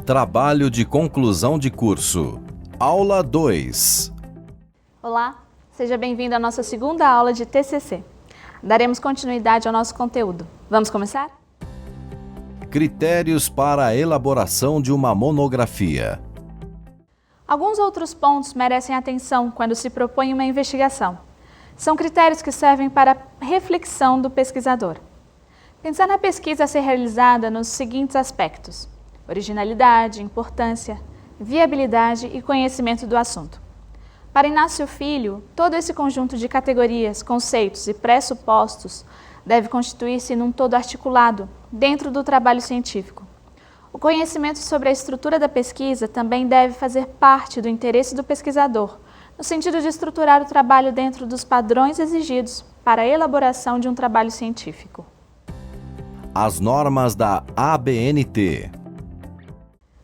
Trabalho de conclusão de curso. Aula 2. Olá, seja bem-vindo à nossa segunda aula de TCC. Daremos continuidade ao nosso conteúdo. Vamos começar? Critérios para a elaboração de uma monografia. Alguns outros pontos merecem atenção quando se propõe uma investigação. São critérios que servem para a reflexão do pesquisador. Pensar na pesquisa a ser realizada nos seguintes aspectos: originalidade, importância, viabilidade e conhecimento do assunto. Para Inácio Filho, todo esse conjunto de categorias, conceitos e pressupostos deve constituir-se num todo articulado dentro do trabalho científico. O conhecimento sobre a estrutura da pesquisa também deve fazer parte do interesse do pesquisador, no sentido de estruturar o trabalho dentro dos padrões exigidos para a elaboração de um trabalho científico. As normas da ABNT.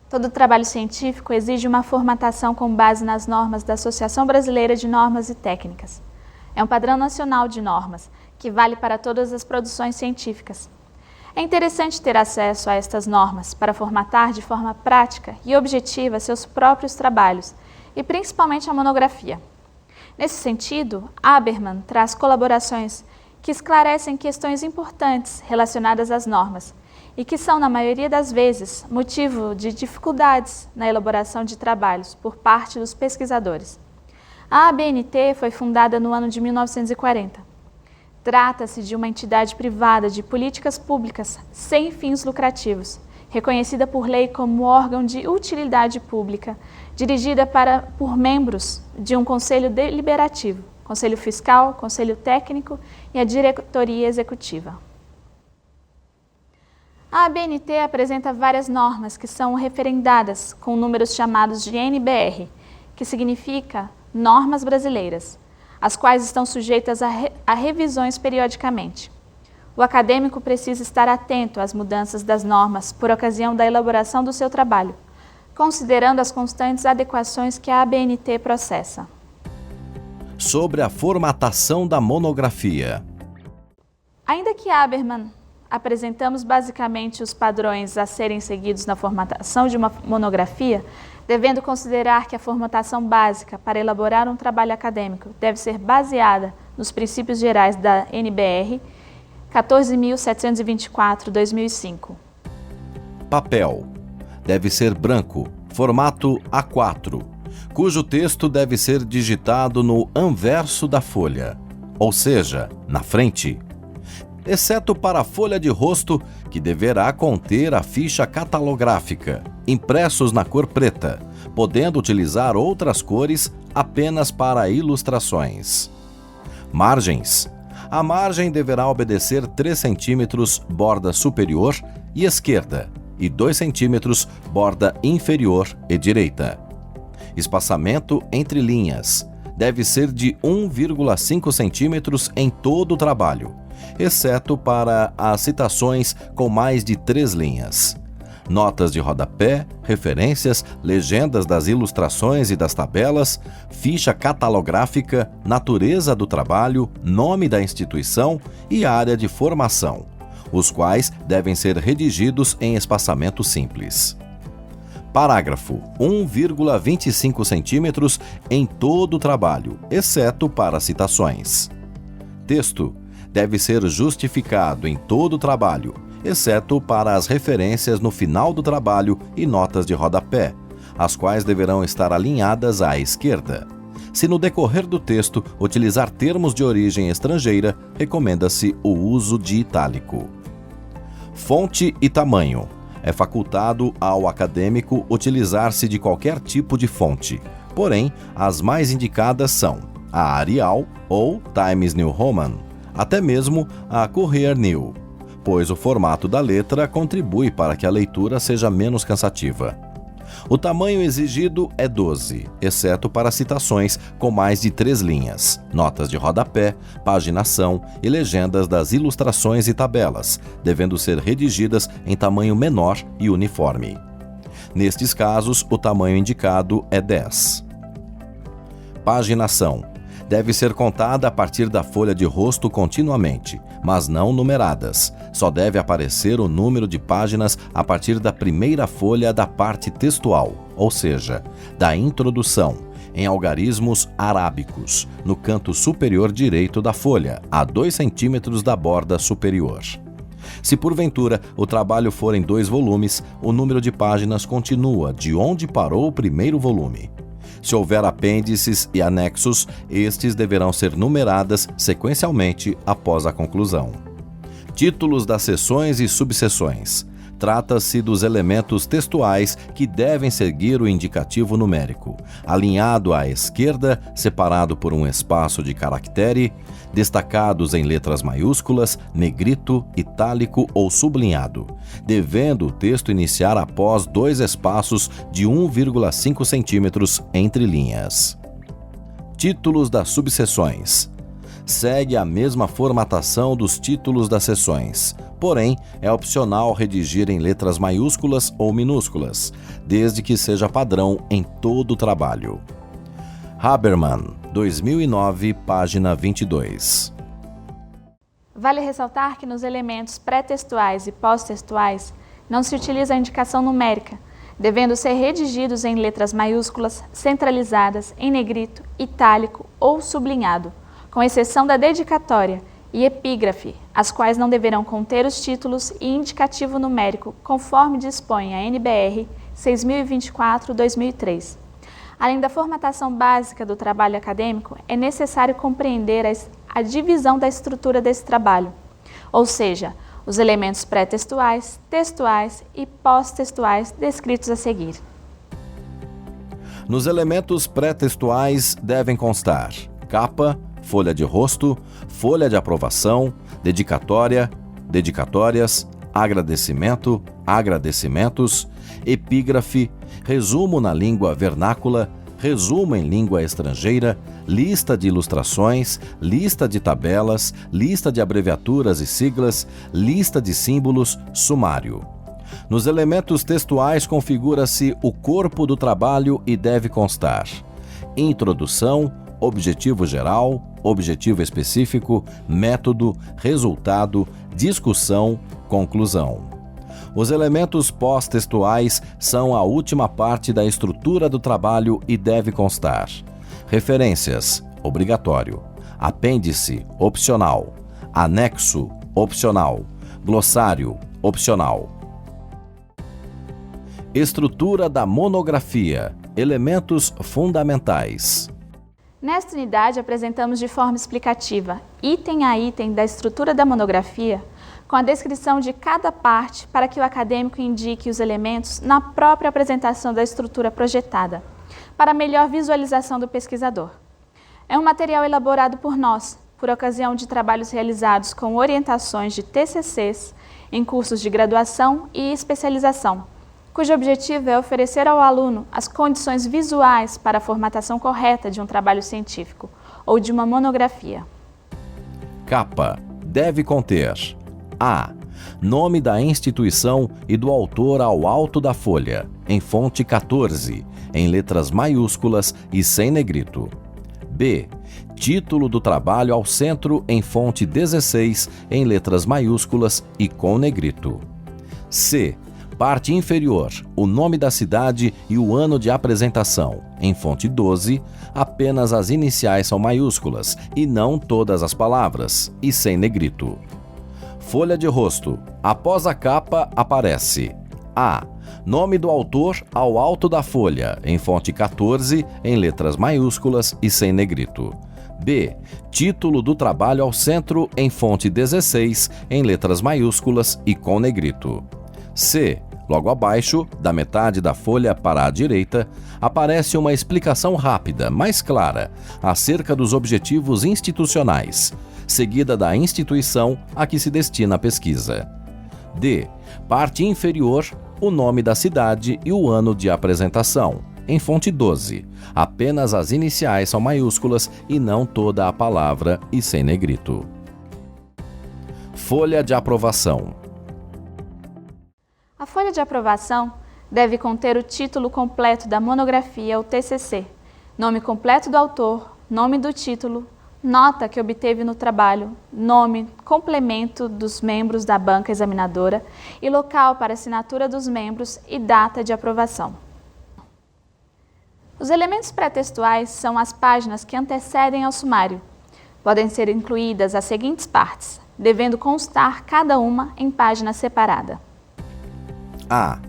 Todo trabalho científico exige uma formatação com base nas normas da Associação Brasileira de Normas e Técnicas. É um padrão nacional de normas, que vale para todas as produções científicas. É interessante ter acesso a estas normas para formatar de forma prática e objetiva seus próprios trabalhos, e principalmente a monografia. Nesse sentido, Habermas traz colaborações que esclarecem questões importantes relacionadas às normas, e que são, na maioria das vezes, motivo de dificuldades na elaboração de trabalhos por parte dos pesquisadores. A ABNT foi fundada no ano de 1940. Trata-se de uma entidade privada de políticas públicas sem fins lucrativos, reconhecida por lei como órgão de utilidade pública, dirigida por membros de um conselho deliberativo, conselho fiscal, conselho técnico e a diretoria executiva. A ABNT apresenta várias normas que são referendadas com números chamados de NBR, que significa Normas Brasileiras, as quais estão sujeitas a revisões periodicamente. O acadêmico precisa estar atento às mudanças das normas por ocasião da elaboração do seu trabalho, considerando as constantes adequações que a ABNT processa. Sobre a formatação da monografia. Ainda que Habermas apresentamos basicamente os padrões a serem seguidos na formatação de uma monografia, devendo considerar que a formatação básica para elaborar um trabalho acadêmico deve ser baseada nos princípios gerais da NBR 14.724/2005. Papel. Deve ser branco, formato A4, cujo texto deve ser digitado no anverso da folha, ou seja, na frente, exceto para a folha de rosto, que deverá conter a ficha catalográfica, impressos na cor preta, podendo utilizar outras cores apenas para ilustrações. Margens. A margem deverá obedecer 3 cm borda superior e esquerda e 2 cm borda inferior e direita. Espaçamento entre linhas. Deve ser de 1,5 cm em todo o trabalho, exceto para as citações com mais de 3 linhas. Notas de rodapé, referências, legendas das ilustrações e das tabelas, ficha catalográfica, natureza do trabalho, nome da instituição e área de formação, os quais devem ser redigidos em espaçamento simples. Parágrafo: 1,25 cm em todo o trabalho, exceto para citações. Texto: deve ser justificado em todo o trabalho, exceto para as referências no final do trabalho e notas de rodapé, as quais deverão estar alinhadas à esquerda. Se no decorrer do texto utilizar termos de origem estrangeira, recomenda-se o uso de itálico. Fonte e tamanho. É facultado ao acadêmico utilizar-se de qualquer tipo de fonte, porém, as mais indicadas são a Arial ou Times New Roman, até mesmo a Courier New, pois o formato da letra contribui para que a leitura seja menos cansativa. O tamanho exigido é 12, exceto para citações com mais de 3 linhas, notas de rodapé, paginação e legendas das ilustrações e tabelas, devendo ser redigidas em tamanho menor e uniforme. Nestes casos, o tamanho indicado é 10. Paginação. deve ser contada a partir da folha de rosto continuamente, mas não numeradas. Só deve aparecer o número de páginas a partir da primeira folha da parte textual, ou seja, da introdução, em algarismos arábicos, no canto superior direito da folha, a 2 centímetros da borda superior. Se porventura o trabalho for em 2 volumes, o número de páginas continua de onde parou o primeiro volume. Se houver apêndices e anexos, estes deverão ser numeradas sequencialmente após a conclusão. Títulos das seções e subseções. Trata-se dos elementos textuais que devem seguir o indicativo numérico, alinhado à esquerda, separado por um espaço de caractere, destacados em letras maiúsculas, negrito, itálico ou sublinhado, devendo o texto iniciar após 2 espaços de 1,5 centímetros entre linhas. Títulos das subseções. Segue a mesma formatação dos títulos das seções, porém é opcional redigir em letras maiúsculas ou minúsculas, desde que seja padrão em todo o trabalho. Haberman, 2009, página 22. Vale ressaltar que nos elementos pré-textuais e pós-textuais não se utiliza a indicação numérica, devendo ser redigidos em letras maiúsculas, centralizadas, em negrito, itálico ou sublinhado, com exceção da dedicatória e epígrafe, as quais não deverão conter os títulos e indicativo numérico, conforme dispõe a NBR 6024/2003. Além da formatação básica do trabalho acadêmico, é necessário compreender a divisão da estrutura desse trabalho, ou seja, os elementos pré-textuais, textuais e pós-textuais descritos a seguir. Nos elementos pré-textuais devem constar capa, folha de rosto, folha de aprovação, dedicatória, dedicatórias, agradecimento, agradecimentos, epígrafe, resumo na língua vernácula, resumo em língua estrangeira, lista de ilustrações, lista de tabelas, lista de abreviaturas e siglas, lista de símbolos, sumário. Nos elementos textuais configura-se o corpo do trabalho e deve constar introdução, objetivo geral, objetivo específico, método, resultado, discussão, conclusão. Os elementos pós-textuais são a última parte da estrutura do trabalho e deve constar referências, obrigatório, apêndice, opcional, anexo, opcional, glossário, opcional. Estrutura da monografia, elementos fundamentais. Nesta unidade, apresentamos de forma explicativa, item a item da estrutura da monografia, com a descrição de cada parte para que o acadêmico indique os elementos na própria apresentação da estrutura projetada, para melhor visualização do pesquisador. É um material elaborado por nós, por ocasião de trabalhos realizados com orientações de TCCs em cursos de graduação e especialização, cujo objetivo é oferecer ao aluno as condições visuais para a formatação correta de um trabalho científico ou de uma monografia. Capa deve conter a. Nome da instituição e do autor ao alto da folha, em fonte 14, em letras maiúsculas e sem negrito. B. Título do trabalho ao centro em fonte 16, em letras maiúsculas e com negrito. C. Parte inferior, o nome da cidade e o ano de apresentação. Em fonte 12, apenas as iniciais são maiúsculas e não todas as palavras, e sem negrito. Folha de rosto. Após a capa aparece a. Nome do autor ao alto da folha, em fonte 14, em letras maiúsculas e sem negrito. B. Título do trabalho ao centro, em fonte 16, em letras maiúsculas e com negrito. C. Logo abaixo, da metade da folha para a direita, aparece uma explicação rápida, mais clara, acerca dos objetivos institucionais, seguida da instituição a que se destina a pesquisa. D. Parte inferior, o nome da cidade e o ano de apresentação. Em fonte 12, apenas as iniciais são maiúsculas e não toda a palavra e sem negrito. Folha de aprovação. A folha de aprovação deve conter o título completo da monografia ou TCC, nome completo do autor, nome do título, nota que obteve no trabalho, nome, complemento dos membros da banca examinadora e local para assinatura dos membros e data de aprovação. Os elementos pré-textuais são as páginas que antecedem ao sumário. Podem ser incluídas as seguintes partes, devendo constar cada uma em página separada. A.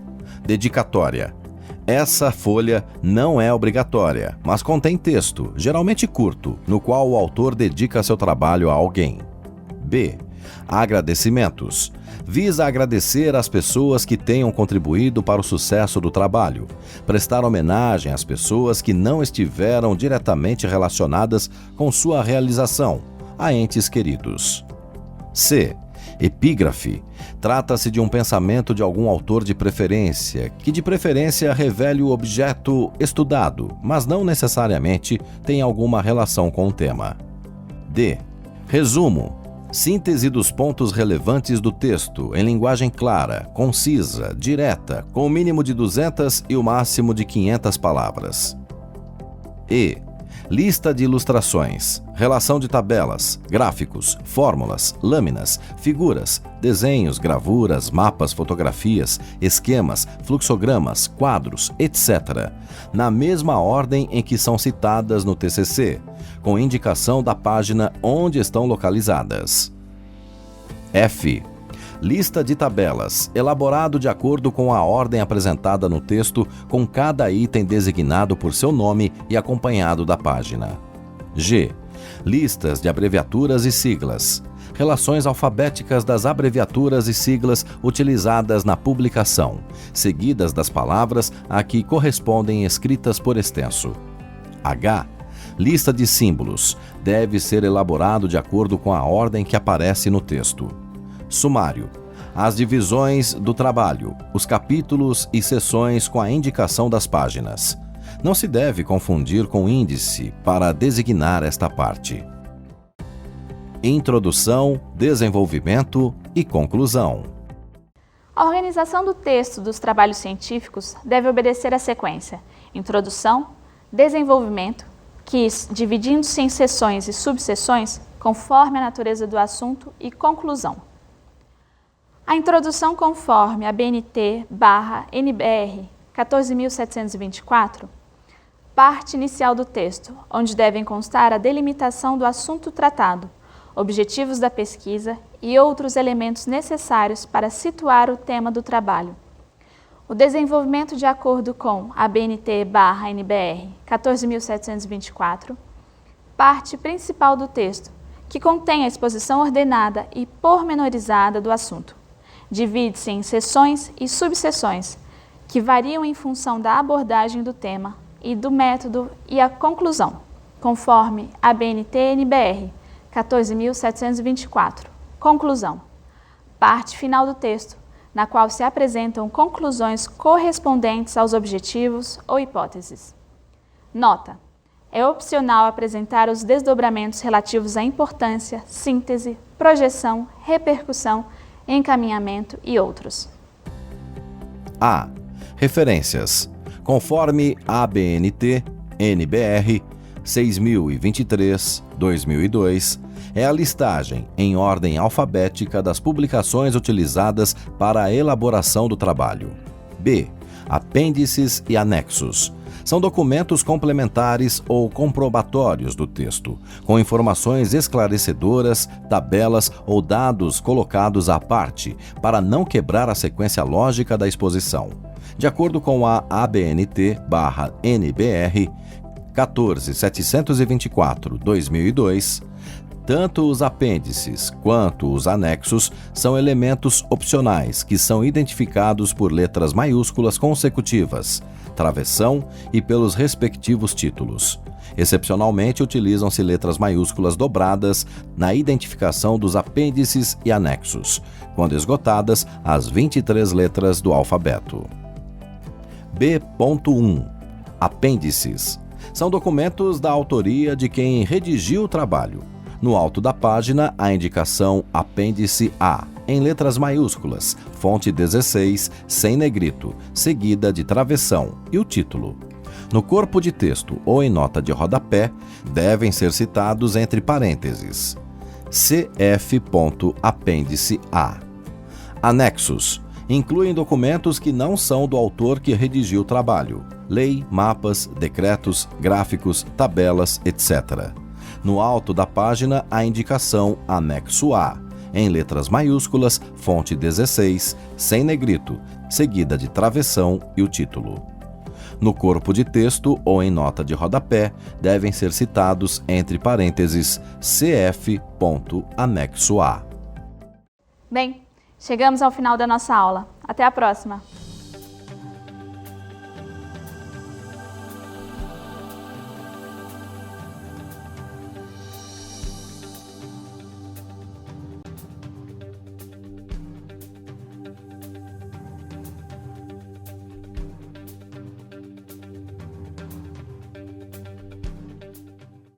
Dedicatória. Essa folha não é obrigatória, mas contém texto, geralmente curto, no qual o autor dedica seu trabalho a alguém. B. Agradecimentos. Visa agradecer às pessoas que tenham contribuído para o sucesso do trabalho, prestar homenagem às pessoas que não estiveram diretamente relacionadas com sua realização, a entes queridos. C. Epígrafe. Trata-se de um pensamento de algum autor de preferência, que de preferência revele o objeto estudado, mas não necessariamente tem alguma relação com o tema. D. Resumo. Síntese dos pontos relevantes do texto, em linguagem clara, concisa, direta, com o mínimo de 200 e o máximo de 500 palavras. E. Lista de ilustrações, relação de tabelas, gráficos, fórmulas, lâminas, figuras, desenhos, gravuras, mapas, fotografias, esquemas, fluxogramas, quadros, etc., na mesma ordem em que são citadas no TCC, com indicação da página onde estão localizadas. F. Lista de tabelas, elaborado de acordo com a ordem apresentada no texto, com cada item designado por seu nome e acompanhado da página. G. Listas de abreviaturas e siglas. Relações alfabéticas das abreviaturas e siglas utilizadas na publicação, seguidas das palavras a que correspondem escritas por extenso. H. Lista de símbolos. Deve ser elaborado de acordo com a ordem que aparece no texto. Sumário. As divisões do trabalho, os capítulos e seções com a indicação das páginas. Não se deve confundir com índice para designar esta parte. Introdução, desenvolvimento e conclusão. A organização do texto dos trabalhos científicos deve obedecer à sequência: introdução, desenvolvimento, que, dividindo-se em seções e subseções, conforme a natureza do assunto, e conclusão. A introdução conforme a BNT/NBR 14.724, parte inicial do texto, onde devem constar a delimitação do assunto tratado, objetivos da pesquisa e outros elementos necessários para situar o tema do trabalho. O desenvolvimento de acordo com a BNT/NBR 14.724, parte principal do texto, que contém a exposição ordenada e pormenorizada do assunto. Divide-se em seções e subseções, que variam em função da abordagem do tema e do método, e a conclusão, conforme a BNT/NBR 14.724. Conclusão. Parte final do texto, na qual se apresentam conclusões correspondentes aos objetivos ou hipóteses. Nota. É opcional apresentar os desdobramentos relativos à importância, síntese, projeção, repercussão, encaminhamento e outros. A. Referências. Conforme a ABNT/NBR 6023/2002, é a listagem, em ordem alfabética, das publicações utilizadas para a elaboração do trabalho. B. Apêndices e anexos. São documentos complementares ou comprobatórios do texto, com informações esclarecedoras, tabelas ou dados colocados à parte, para não quebrar a sequência lógica da exposição. De acordo com a ABNT/NBR 14724/2002, tanto os apêndices quanto os anexos são elementos opcionais que são identificados por letras maiúsculas consecutivas, travessão e pelos respectivos títulos. Excepcionalmente, utilizam-se letras maiúsculas dobradas na identificação dos apêndices e anexos, quando esgotadas as 23 letras do alfabeto. B.1. Apêndices. São documentos da autoria de quem redigiu o trabalho. No alto da página, a indicação Apêndice A, em letras maiúsculas, fonte 16, sem negrito, seguida de travessão, e o título. No corpo de texto ou em nota de rodapé, devem ser citados entre parênteses cf.apêndice A. Anexos incluem documentos que não são do autor que redigiu o trabalho: lei, mapas, decretos, gráficos, tabelas, etc. No alto da página, a indicação Anexo A, em letras maiúsculas, fonte 16, sem negrito, seguida de travessão e o título. No corpo de texto ou em nota de rodapé, devem ser citados entre parênteses cf.anexo A. Bem, chegamos ao final da nossa aula. Até a próxima!